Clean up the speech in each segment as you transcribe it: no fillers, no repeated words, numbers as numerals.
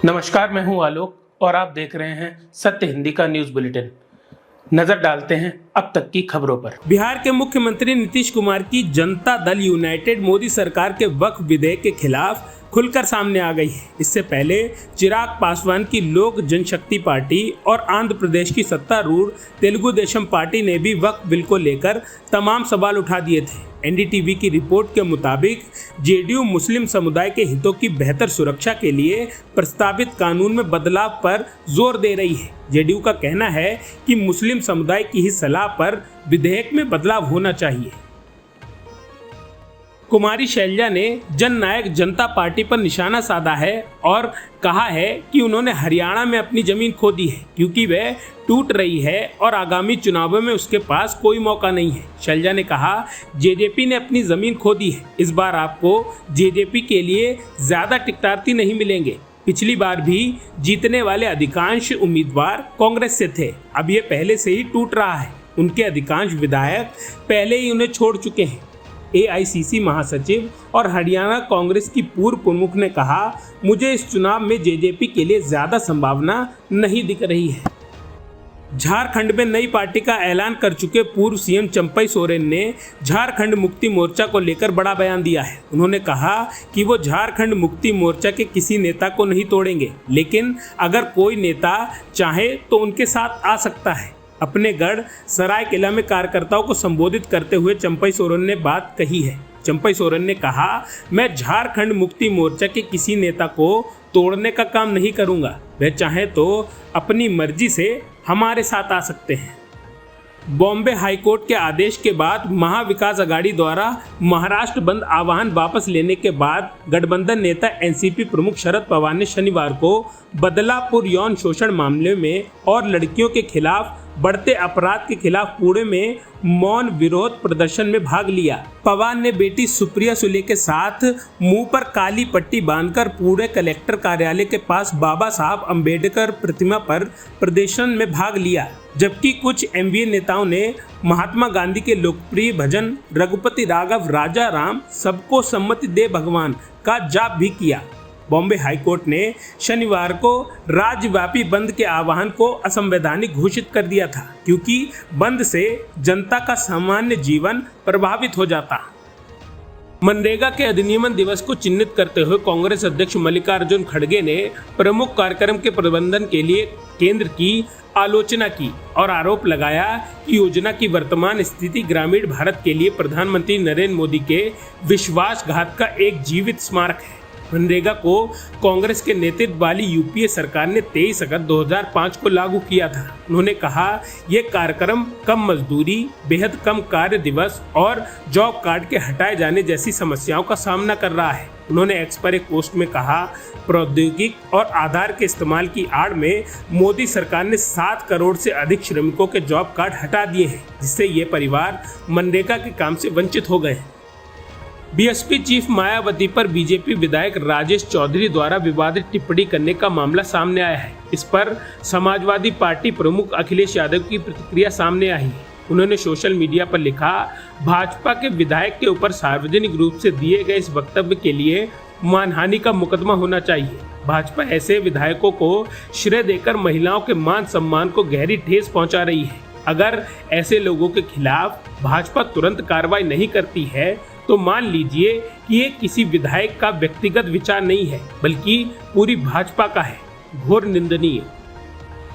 नमस्कार, मैं हूं आलोक और आप देख रहे हैं सत्य हिंदी का न्यूज बुलेटिन। नजर डालते हैं अब तक की खबरों पर। बिहार के मुख्यमंत्री नीतीश कुमार की जनता दल यूनाइटेड मोदी सरकार के वक्फ विधेयक के खिलाफ खुलकर सामने आ गई है। इससे पहले चिराग पासवान की लोक जनशक्ति पार्टी और आंध्र प्रदेश की सत्तारूढ़ तेलुगु देशम पार्टी ने भी वक्फ बिल को लेकर तमाम सवाल उठा दिए थे। एनडीटीवी की रिपोर्ट के मुताबिक जेडीयू मुस्लिम समुदाय के हितों की बेहतर सुरक्षा के लिए प्रस्तावित कानून में बदलाव पर जोर दे रही है। जेडीयू का कहना है कि मुस्लिम समुदाय की ही सलाह पर विधेयक में बदलाव होना चाहिए। कुमारी शैलजा ने जननायक जनता पार्टी पर निशाना साधा है और कहा है कि उन्होंने हरियाणा में अपनी जमीन खो दी है क्योंकि वह टूट रही है और आगामी चुनावों में उसके पास कोई मौका नहीं है। शैलजा ने कहा, जेजेपी ने अपनी जमीन खो दी है। इस बार आपको जेजेपी के लिए ज्यादा टिकटार्थी नहीं मिलेंगे। पिछली बार भी जीतने वाले अधिकांश उम्मीदवार कांग्रेस से थे। अब ये पहले से ही टूट रहा है। उनके अधिकांश विधायक पहले ही उन्हें छोड़ चुके हैं। एआईसीसी महासचिव और हरियाणा कांग्रेस की पूर्व प्रमुख ने कहा, मुझे इस चुनाव में जेजेपी के लिए ज्यादा संभावना नहीं दिख रही है। झारखंड में नई पार्टी का ऐलान कर चुके पूर्व सीएम चंपई सोरेन ने झारखंड मुक्ति मोर्चा को लेकर बड़ा बयान दिया है। उन्होंने कहा कि वो झारखंड मुक्ति मोर्चा के किसी नेता को नहीं तोड़ेंगे, लेकिन अगर कोई नेता चाहे तो उनके साथ आ सकता है। अपने गढ़ सरायकेला में कार्यकर्ताओं को संबोधित करते हुए चंपई सोरेन ने बात कही है। चंपई सोरेन ने कहा, मैं झारखंड मुक्ति मोर्चा के किसी नेता को तोड़ने का काम नहीं करूंगा। वह चाहे तो अपनी मर्जी से हमारे साथ आ सकते हैं। बॉम्बे हाईकोर्ट के आदेश के बाद महाविकास अघाड़ी द्वारा महाराष्ट्र बंद आह्वान वापस लेने के बाद गठबंधन नेता एनसीपी प्रमुख शरद पवार ने शनिवार को बदलापुर यौन शोषण मामले में और लड़कियों के खिलाफ बढ़ते अपराध के खिलाफ पुणे में मौन विरोध प्रदर्शन में भाग लिया। पवार ने बेटी सुप्रिया सुले के साथ मुंह पर काली पट्टी बांधकर पुणे कलेक्टर कार्यालय के पास बाबा साहब अंबेडकर प्रतिमा पर प्रदर्शन में भाग लिया, जबकि कुछ एमवीए नेताओं ने महात्मा गांधी के लोकप्रिय भजन रघुपति राघव राजा राम सबको सम्मति दे भगवान का जाप भी किया। बॉम्बे हाईकोर्ट ने शनिवार को राज्यव्यापी बंद के आह्वान को असंवैधानिक घोषित कर दिया था, क्योंकि बंद से जनता का सामान्य जीवन प्रभावित हो जाता। मनरेगा के अधिनियमन दिवस को चिन्हित करते हुए कांग्रेस अध्यक्ष मल्लिकार्जुन खड़गे ने प्रमुख कार्यक्रम के प्रबंधन के लिए केंद्र की आलोचना की और आरोप लगाया कि योजना की वर्तमान स्थिति ग्रामीण भारत के लिए प्रधानमंत्री नरेंद्र मोदी के विश्वासघात का एक जीवित स्मारक है। मनरेगा को कांग्रेस के नेतृत्व वाली यूपीए सरकार ने 23 अगस्त 2005 को लागू किया था। उन्होंने कहा, यह कार्यक्रम कम मजदूरी, बेहद कम कार्य दिवस और जॉब कार्ड के हटाए जाने जैसी समस्याओं का सामना कर रहा है। उन्होंने एक्स पर एक पोस्ट में कहा, प्रौद्योगिक और आधार के इस्तेमाल की आड़ में मोदी सरकार ने 7 करोड़ से अधिक श्रमिकों के जॉब कार्ड हटा दिए हैं, जिससे ये परिवार मनरेगा के काम से वंचित हो गए हैं। बीएसपी चीफ मायावती पर बीजेपी विधायक राजेश चौधरी द्वारा विवादित टिप्पणी करने का मामला सामने आया है। इस पर समाजवादी पार्टी प्रमुख अखिलेश यादव की प्रतिक्रिया सामने आई है। उन्होंने सोशल मीडिया पर लिखा, भाजपा के विधायक के ऊपर सार्वजनिक रूप से दिए गए इस वक्तव्य के लिए मानहानि का मुकदमा होना चाहिए। भाजपा ऐसे विधायकों को श्रेय देकर महिलाओं के मान सम्मान को गहरी ठेस पहुंचा रही है। अगर ऐसे लोगों के खिलाफ भाजपा तुरंत कार्रवाई नहीं करती है तो मान लीजिए कि ये किसी विधायक का व्यक्तिगत विचार नहीं है, बल्कि पूरी भाजपा का है। घोर निंदनीय।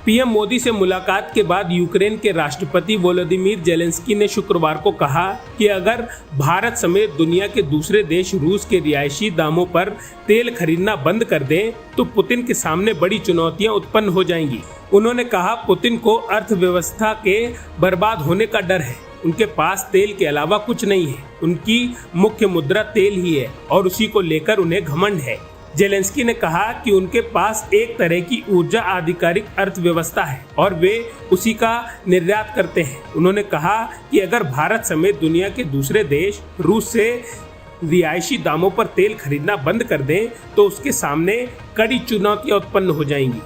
पीएम मोदी से मुलाकात के बाद यूक्रेन के राष्ट्रपति वोलोदिमीर जेलेंस्की ने शुक्रवार को कहा कि अगर भारत समेत दुनिया के दूसरे देश रूस के रिहायशी दामों पर तेल खरीदना बंद कर दें तो पुतिन के सामने बड़ी चुनौतियां उत्पन्न हो जाएंगी। उन्होंने कहा, पुतिन को अर्थव्यवस्था के बर्बाद होने का डर है। उनके पास तेल के अलावा कुछ नहीं है। उनकी मुख्य मुद्रा तेल ही है और उसी को लेकर उन्हें घमंड है। जेलेंस्की ने कहा कि उनके पास एक तरह की ऊर्जा आधिकारिक अर्थव्यवस्था है और वे उसी का निर्यात करते हैं। उन्होंने कहा कि अगर भारत समेत दुनिया के दूसरे देश रूस से रिहायशी दामों पर तेल खरीदना बंद कर दें तो उसके सामने कड़ी चुनौतियां उत्पन्न हो जाएंगी।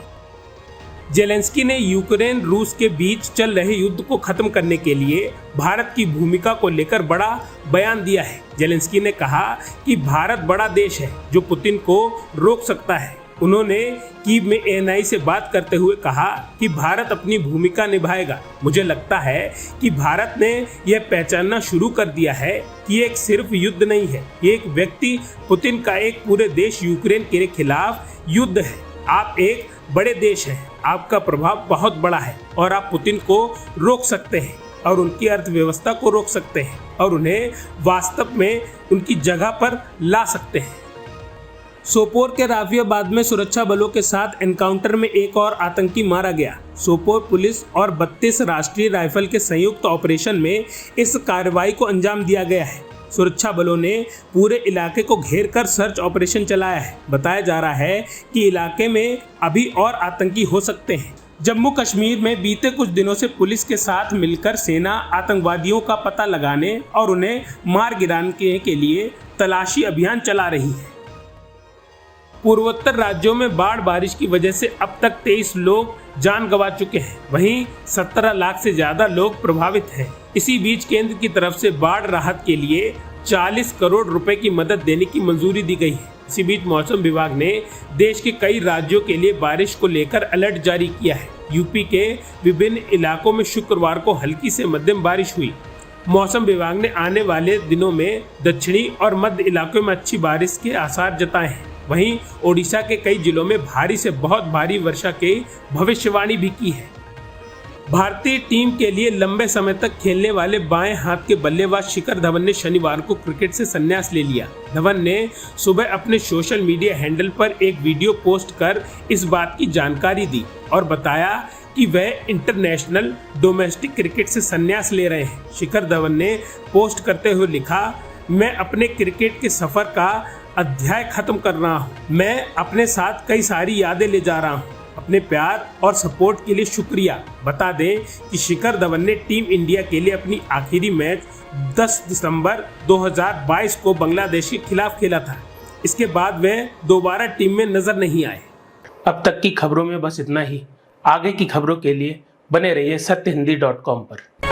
जेलेंस्की ने यूक्रेन रूस के बीच चल रहे युद्ध को खत्म करने के लिए भारत की भूमिका को लेकर बड़ा बयान दिया है। जेलेंस्की ने कहा कि भारत बड़ा देश है जो पुतिन को रोक सकता है। उन्होंने कीव में एएनआई से बात करते हुए कहा कि भारत अपनी भूमिका निभाएगा। मुझे लगता है कि भारत ने यह पहचानना शुरू कर दिया है कि एक सिर्फ युद्ध नहीं है, ये एक व्यक्ति पुतिन का एक पूरे देश यूक्रेन के खिलाफ युद्ध है। आप एक बड़े देश हैं, आपका प्रभाव बहुत बड़ा है और आप पुतिन को रोक सकते हैं और उनकी अर्थव्यवस्था को रोक सकते हैं और उन्हें वास्तव में उनकी जगह पर ला सकते हैं। सोपोर के राफियाबाद में सुरक्षा बलों के साथ एनकाउंटर में एक और आतंकी मारा गया। सोपोर पुलिस और 32 राष्ट्रीय राइफल के संयुक्त ऑपरेशन में इस कार्रवाई को अंजाम दिया गया है। सुरक्षा बलों ने पूरे इलाके को घेर कर सर्च ऑपरेशन चलाया है। बताया जा रहा है कि इलाके में अभी और आतंकी हो सकते हैं। जम्मू कश्मीर में बीते कुछ दिनों से पुलिस के साथ मिलकर सेना आतंकवादियों का पता लगाने और उन्हें मार गिराने के लिए तलाशी अभियान चला रही है। पूर्वोत्तर राज्यों में बाढ़ बारिश की वजह से अब तक 23 लोग जान गंवा चुके हैं। वहीं 17 लाख से ज्यादा लोग प्रभावित हैं। इसी बीच केंद्र की तरफ से बाढ़ राहत के लिए 40 करोड़ रुपए की मदद देने की मंजूरी दी गई है। इसी बीच मौसम विभाग ने देश के कई राज्यों के लिए बारिश को लेकर अलर्ट जारी किया है। यूपी के विभिन्न इलाकों में शुक्रवार को हल्की से मध्यम बारिश हुई। मौसम विभाग ने आने वाले दिनों में दक्षिणी और मध्य इलाकों में अच्छी बारिश के आसार जताए हैं। वहीं ओडिशा के कई जिलों में भारी से बहुत भारी वर्षा की भविष्यवाणी भी की है। भारतीय टीम के लिए लंबे समय तक खेलने वाले बाएं हाथ के बल्लेबाज शिखर धवन ने शनिवार को क्रिकेट से संन्यास ले लिया। धवन ने सुबह अपने सोशल मीडिया हैंडल पर एक वीडियो पोस्ट कर इस बात की जानकारी दी और बताया कि वह इंटरनेशनल डोमेस्टिक क्रिकेट से संन्यास ले रहे हैं। शिखर धवन ने पोस्ट करते हुए लिखा, मैं अपने क्रिकेट के सफर का अध्याय खत्म कर रहा हूँ। मैं अपने साथ कई सारी यादें ले जा रहा हूँ। अपने प्यार और सपोर्ट के लिए शुक्रिया। बता दें कि शिखर धवन ने टीम इंडिया के लिए अपनी आखिरी मैच 10 दिसंबर 2022 को बांग्लादेश के खिलाफ खेला था। इसके बाद वे दोबारा टीम में नजर नहीं आए। अब तक की खबरों में बस इतना ही। आगे की खबरों के लिए बने रहिए सत्यहिंदी.com पर।